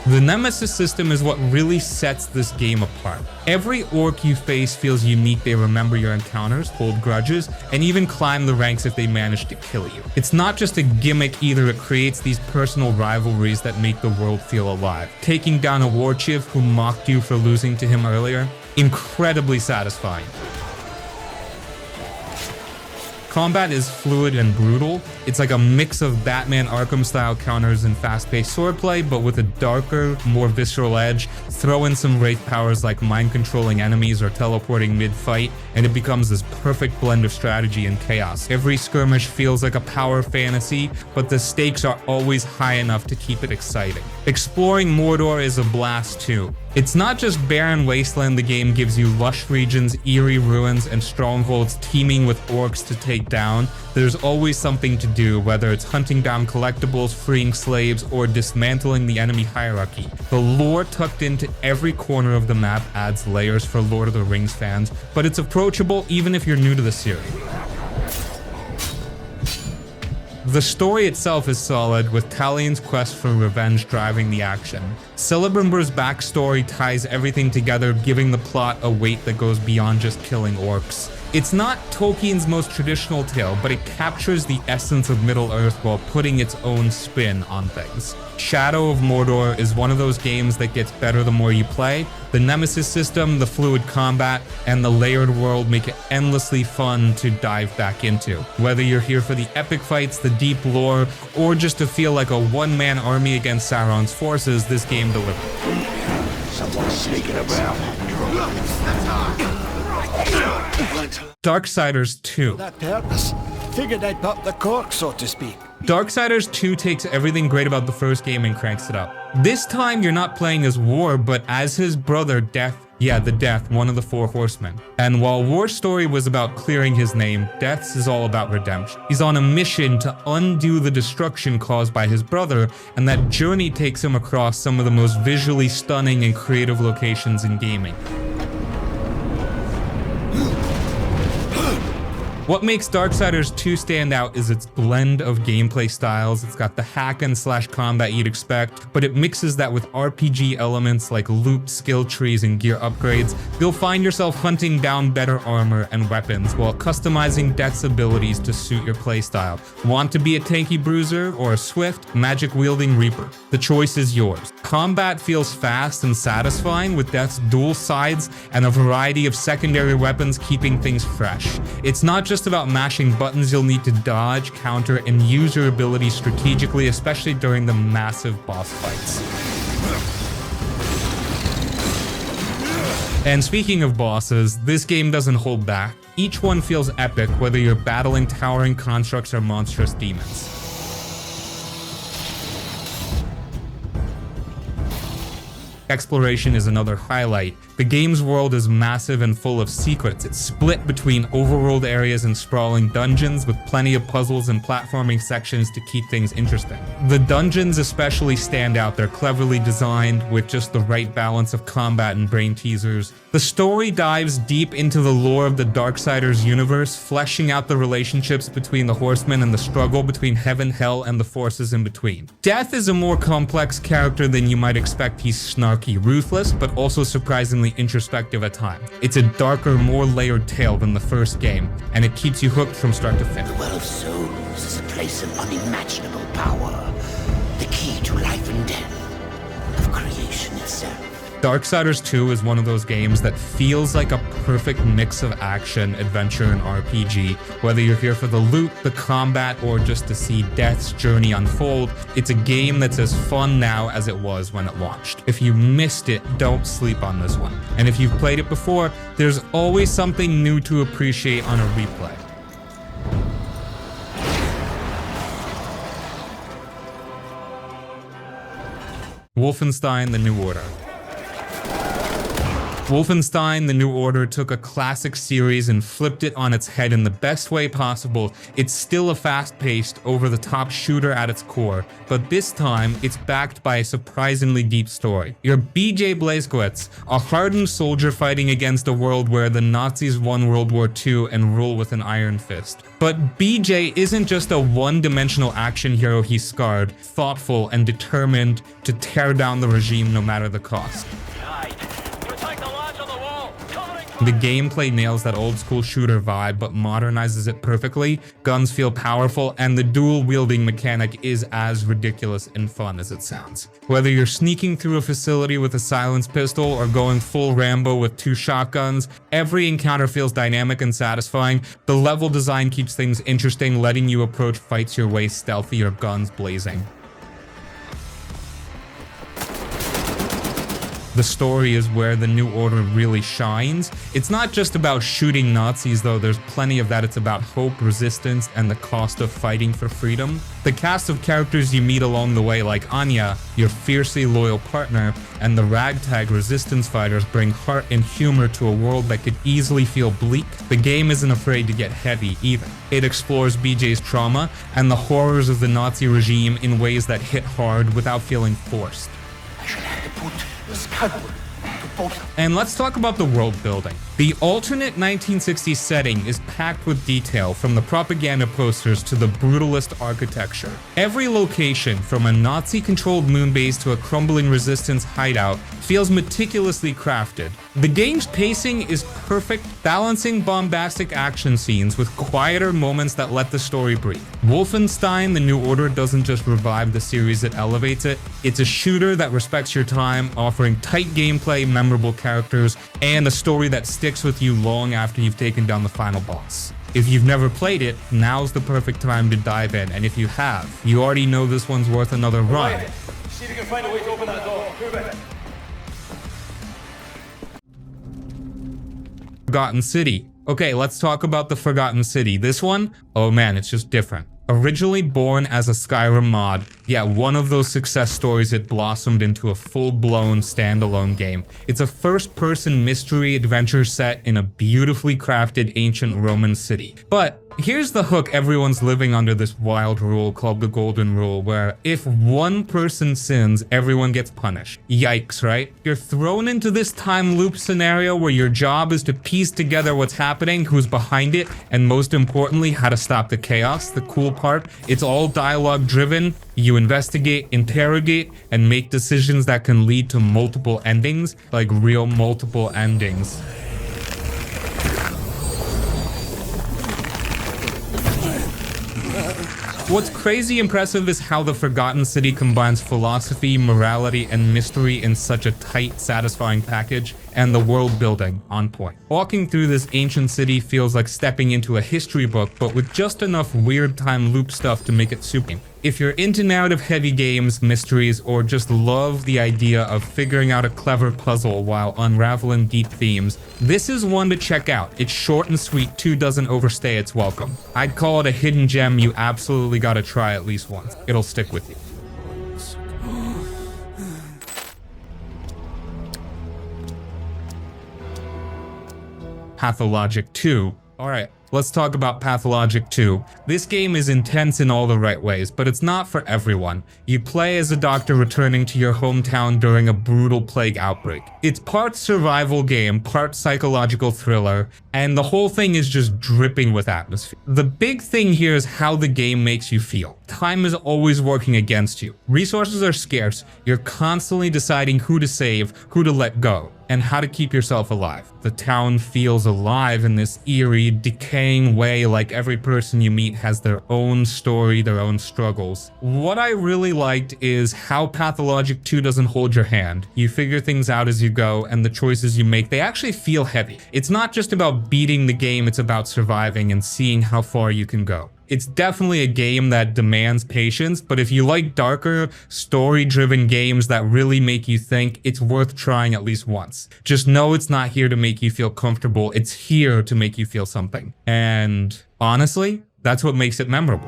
The Nemesis system is what really sets this game apart. Every orc you face feels unique. They remember your encounters, hold grudges, and even climb the ranks if they manage to kill you. It's not just a gimmick either, it creates these personal rivalries that make the world feel alive. Taking down a war chief who mocked you for losing to him earlier, incredibly satisfying. Combat is fluid and brutal. It's like a mix of Batman Arkham-style counters and fast-paced swordplay, but with a darker, more visceral edge. Throw in some wraith powers like mind-controlling enemies or teleporting mid-fight, and it becomes this perfect blend of strategy and chaos. Every skirmish feels like a power fantasy, but the stakes are always high enough to keep it exciting. Exploring Mordor is a blast too. It's not just barren wasteland. The game gives you lush regions, eerie ruins, and strongholds teeming with orcs to take down. There's always something to do, whether it's hunting down collectibles, freeing slaves, or dismantling the enemy hierarchy. The lore tucked into every corner of the map adds layers for Lord of the Rings fans, but it's approachable even if you're new to the series. The story itself is solid, with Talion's quest for revenge driving the action. Celebrimbor's backstory ties everything together, giving the plot a weight that goes beyond just killing orcs. It's not Tolkien's most traditional tale, but it captures the essence of Middle-earth while putting its own spin on things. Shadow of Mordor is one of those games that gets better the more you play. The Nemesis system, the fluid combat, and the layered world make it endlessly fun to dive back into. Whether you're here for the epic fights, the deep lore, or just to feel like a one-man army against Sauron's forces, this game delivers. Someone's sneaking about. Darksiders 2. That purpose. Figured I'd pop the cork, so to speak. Darksiders 2 takes everything great about the first game and cranks it up. This time you're not playing as War, but as his brother Death. Yeah, the Death, one of the Four Horsemen. And while War's story was about clearing his name, Death's is all about redemption. He's on a mission to undo the destruction caused by his brother, and that journey takes him across some of the most visually stunning and creative locations in gaming. What makes Darksiders 2 stand out is its blend of gameplay styles. It's got the hack and slash combat you'd expect, but it mixes that with RPG elements like loot, skill trees, and gear upgrades. You'll find yourself hunting down better armor and weapons while customizing Death's abilities to suit your playstyle. Want to be a tanky bruiser or a swift, magic-wielding reaper? The choice is yours. Combat feels fast and satisfying with Death's dual sides and a variety of secondary weapons keeping things fresh. It's not just about mashing buttons. You'll need to dodge, counter, and use your abilities strategically, especially during the massive boss fights. And speaking of bosses, this game doesn't hold back. each one feels epic, whether you're battling towering constructs or monstrous demons. Exploration is another highlight. The game's world is massive and full of secrets. It's split between overworld areas and sprawling dungeons with plenty of puzzles and platforming sections to keep things interesting. The dungeons especially stand out. They're cleverly designed with just the right balance of combat and brain teasers. The story dives deep into the lore of the Darksiders universe, fleshing out the relationships between the horsemen and the struggle between heaven, hell, and the forces in between. Death is a more complex character than you might expect. He's snarky, ruthless, but also surprisingly introspective at times. It's a darker, more layered tale than the first game, and it keeps you hooked from start to finish. The Well of Souls is a place of unimaginable power, the key to life and death, of creation itself. Darksiders 2 is one of those games that feels like a perfect mix of action, adventure, and RPG. Whether you're here for the loot, the combat, or just to see Death's journey unfold, it's a game that's as fun now as it was when it launched. If you missed it, don't sleep on this one. And if you've played it before, there's always something new to appreciate on a replay. Wolfenstein The New Order. Wolfenstein The New Order took a classic series and flipped it on its head in the best way possible. It's still a fast-paced, over-the-top shooter at its core, but this time it's backed by a surprisingly deep story. You're BJ Blazkowicz, a hardened soldier fighting against a world where the Nazis won World War II and rule with an iron fist. But BJ isn't just a one-dimensional action hero. He's scarred, thoughtful, and determined to tear down the regime no matter the cost. The gameplay nails that old-school shooter vibe, but modernizes it perfectly. Guns feel powerful, and the dual-wielding mechanic is as ridiculous and fun as it sounds. Whether you're sneaking through a facility with a silenced pistol or going full Rambo with 2 shotguns, every encounter feels dynamic and satisfying. The level design keeps things interesting, letting you approach fights your way stealthy or guns blazing. The story is where the New Order really shines. It's not just about shooting Nazis, though. There's plenty of that. It's about hope, resistance, and the cost of fighting for freedom. The cast of characters you meet along the way, like Anya, your fiercely loyal partner, and the ragtag resistance fighters, bring heart and humor to a world that could easily feel bleak. The game isn't afraid to get heavy either. It explores BJ's trauma and the horrors of the Nazi regime in ways that hit hard without feeling forced. I shall have to put the scalpel to both. And let's talk about the world building. The alternate 1960s setting is packed with detail, from the propaganda posters to the brutalist architecture. Every location, from a Nazi-controlled moon base to a crumbling resistance hideout, feels meticulously crafted. The game's pacing is perfect, balancing bombastic action scenes with quieter moments that let the story breathe. Wolfenstein The New Order doesn't just revive the series, it elevates it. It's a shooter that respects your time, offering tight gameplay, memorable characters, and a story that sticks with you long after you've taken down the final boss. If you've never played it, now's the perfect time to dive in, and if you have, you already know this one's worth another run. See if you can find a way to open that door. Move it. Forgotten City. Okay, let's talk about the Forgotten City. This one, oh man, it's just different. Originally born as a Skyrim mod, yet one of those success stories it blossomed into a full-blown standalone game. It's a first-person mystery adventure set in a beautifully crafted ancient Roman city. But here's the hook: everyone's living under this wild rule called the Golden Rule, where if one person sins, everyone gets punished. Yikes, right? You're thrown into this time loop scenario where your job is to piece together what's happening, who's behind it, and most importantly, how to stop the chaos. The cool part, it's all dialogue driven. You investigate, interrogate, and make decisions that can lead to multiple endings, like real multiple endings. What's crazy impressive is how the Forgotten City combines philosophy, morality, and mystery in such a tight, satisfying package, and the world building on point. Walking through this ancient city feels like stepping into a history book, but with just enough weird time loop stuff to make it super. If you're into narrative heavy games, mysteries, or just love the idea of figuring out a clever puzzle while unraveling deep themes, this is one to check out. It's short and sweet too, doesn't overstay its welcome. I'd call it a hidden gem you absolutely gotta try at least once. It'll stick with you. Pathologic 2. Alright, let's talk about Pathologic 2. This game is intense in all the right ways, but it's not for everyone. You play as a doctor returning to your hometown during a brutal plague outbreak. It's part survival game, part psychological thriller, and the whole thing is just dripping with atmosphere. The big thing here is how the game makes you feel. Time is always working against you. Resources are scarce. You're constantly deciding who to save, who to let go, and how to keep yourself alive. The town feels alive in this eerie, decaying way, like every person you meet has their own story, their own struggles. What I really liked is how Pathologic 2 doesn't hold your hand. You figure things out as you go, and the choices you make, they actually feel heavy. It's not just about beating the game, it's about surviving and seeing how far you can go. It's definitely a game that demands patience, but if you like darker, story-driven games that really make you think, it's worth trying at least once. Just know it's not here to make you feel comfortable, it's here to make you feel something. And honestly, that's what makes it memorable.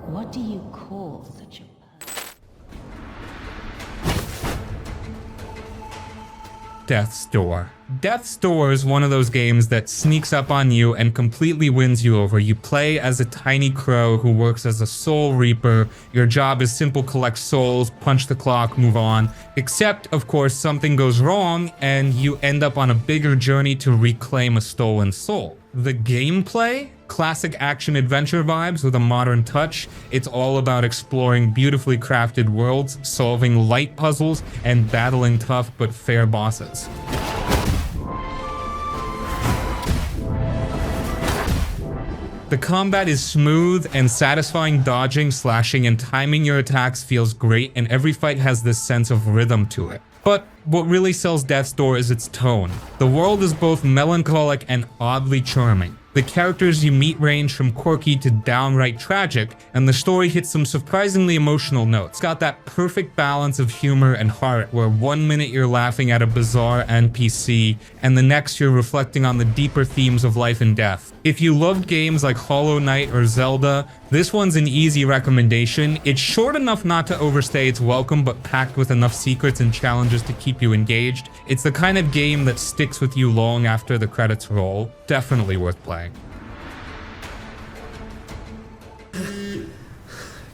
What do you call such a... Death's Door. Death's Door is one of those games that sneaks up on you and completely wins you over. You play as a tiny crow who works as a soul reaper. Your job is simple: collect souls, punch the clock, move on. Except, of course, something goes wrong and you end up on a bigger journey to reclaim a stolen soul. The gameplay? Classic action-adventure vibes with a modern touch. It's all about exploring beautifully crafted worlds, solving light puzzles, and battling tough but fair bosses. The combat is smooth and satisfying. Dodging, slashing, and timing your attacks feels great, and every fight has this sense of rhythm to it. But what really sells Death's Door is its tone. The world is both melancholic and oddly charming. The characters you meet range from quirky to downright tragic, and the story hits some surprisingly emotional notes. It's got that perfect balance of humor and heart, where one minute you're laughing at a bizarre NPC, and the next you're reflecting on the deeper themes of life and death. If you loved games like Hollow Knight or Zelda, this one's an easy recommendation. It's short enough not to overstay its welcome, but packed with enough secrets and challenges to keep you engaged. It's the kind of game that sticks with you long after the credits roll. Definitely worth playing.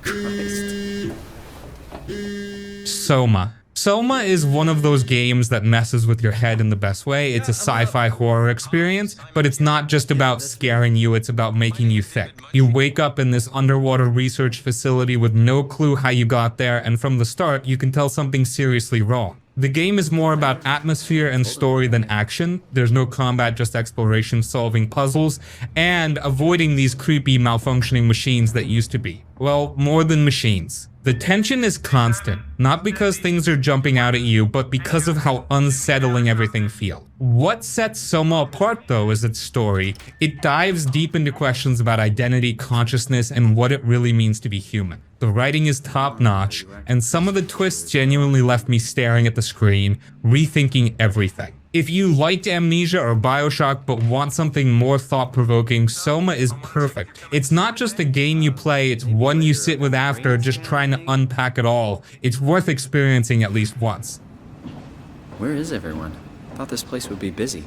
Christ. SOMA. SOMA is one of those games that messes with your head in the best way. It's a sci-fi horror experience, but it's not just about scaring you, it's about making you think. You wake up in this underwater research facility with no clue how you got there, and from the start, you can tell something's seriously wrong. The game is more about atmosphere and story than action. There's no combat, just exploration, solving puzzles, and avoiding these creepy, malfunctioning machines that used to be. Well, more than machines. The tension is constant, not because things are jumping out at you, but because of how unsettling everything feels. What sets SOMA apart, though, is its story. It dives deep into questions about identity, consciousness, and what it really means to be human. The writing is top-notch, and some of the twists genuinely left me staring at the screen, rethinking everything. If you liked Amnesia or Bioshock but want something more thought-provoking, SOMA is perfect. It's not just a game you play, it's one you sit with after, just trying to unpack it all. It's worth experiencing at least once. Where is everyone? I thought this place would be busy.